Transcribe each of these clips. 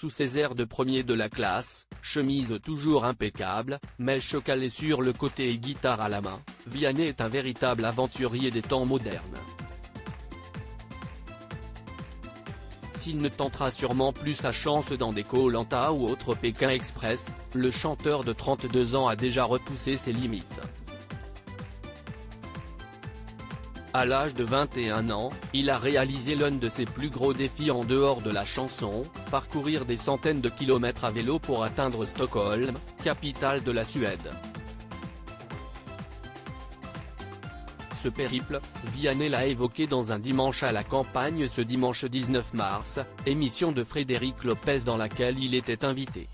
sous ses airs de premier de la classe, chemise toujours impeccable, mèche calée sur le côté et guitare à la main, Vianney est un véritable aventurier des temps modernes. S'il ne tentera sûrement plus sa chance dans des Koh-Lanta ou autres Pékin Express, le chanteur de 32 ans a déjà repoussé ses limites. À l'âge de 21 ans, il a réalisé l'un de ses plus gros défis en dehors de la chanson, parcourir des centaines de kilomètres à vélo pour atteindre Stockholm, capitale de la Suède. Ce périple, Vianney l'a évoqué dans un dimanche à la campagne ce dimanche 19 mars, émission de Frédéric Lopez dans laquelle il était invité.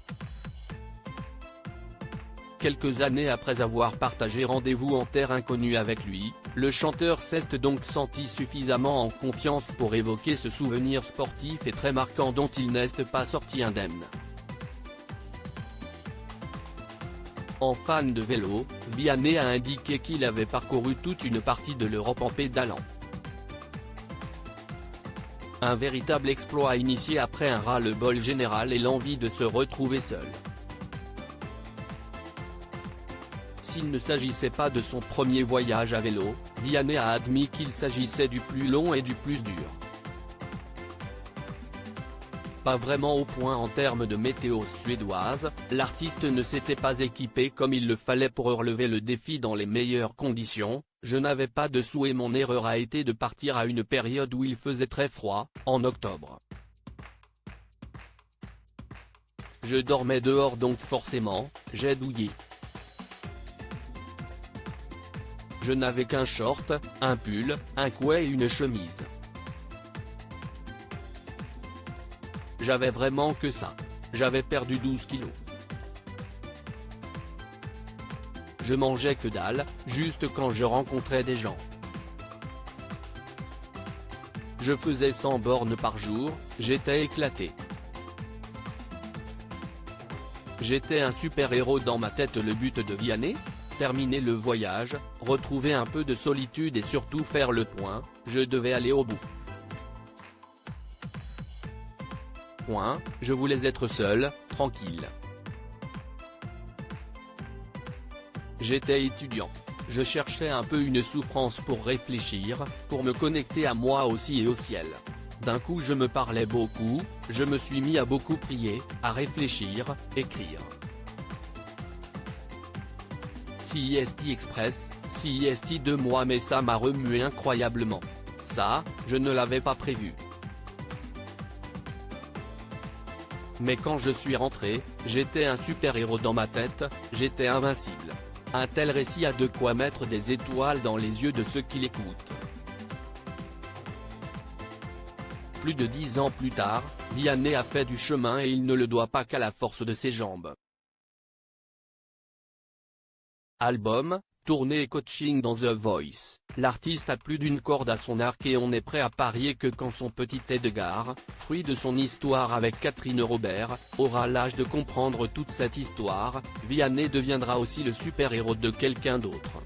Quelques années après avoir partagé rendez-vous en terre inconnue avec lui, le chanteur s'est donc senti suffisamment en confiance pour évoquer ce souvenir sportif et très marquant dont il n'est pas sorti indemne. En fan de vélo, Vianney a indiqué qu'il avait parcouru toute une partie de l'Europe en pédalant. Un véritable exploit initié après un ras-le-bol général et l'envie de se retrouver seul. S'il ne s'agissait pas de son premier voyage à vélo, Vianney a admis qu'il s'agissait du plus long et du plus dur. Pas vraiment au point en termes de météo suédoise, l'artiste ne s'était pas équipé comme il le fallait pour relever le défi dans les meilleures conditions. Je n'avais pas de sous et mon erreur a été de partir à une période où il faisait très froid, en octobre. Je dormais dehors donc forcément, j'ai douillé. Je n'avais qu'un short, un pull, un couet et une chemise. J'avais vraiment que ça. J'avais perdu 12 kilos. Je mangeais que dalle, juste quand je rencontrais des gens. Je faisais 100 bornes par jour, j'étais éclaté. J'étais un super-héros dans ma tête. Le but de Vianney ? Terminer le voyage, retrouver un peu de solitude et surtout faire le point, je devais aller au bout. Je voulais être seul, tranquille. J'étais étudiant. Je cherchais un peu une souffrance pour réfléchir, pour me connecter à moi aussi et au ciel. D'un coup je me parlais beaucoup, je me suis mis à beaucoup prier, à réfléchir, écrire. CIST Express, CIST 2 mois mais ça m'a remué incroyablement. Ça, je ne l'avais pas prévu. Mais quand je suis rentré, j'étais un super-héros dans ma tête, j'étais invincible. Un tel récit a de quoi mettre des étoiles dans les yeux de ceux qui l'écoutent. Plus de 10 ans plus tard, Vianney a fait du chemin et il ne le doit pas qu'à la force de ses jambes. Album, tournée et coaching dans The Voice, l'artiste a plus d'une corde à son arc et on est prêt à parier que quand son petit Edgar, fruit de son histoire avec Catherine Robert, aura l'âge de comprendre toute cette histoire, Vianney deviendra aussi le super-héros de quelqu'un d'autre.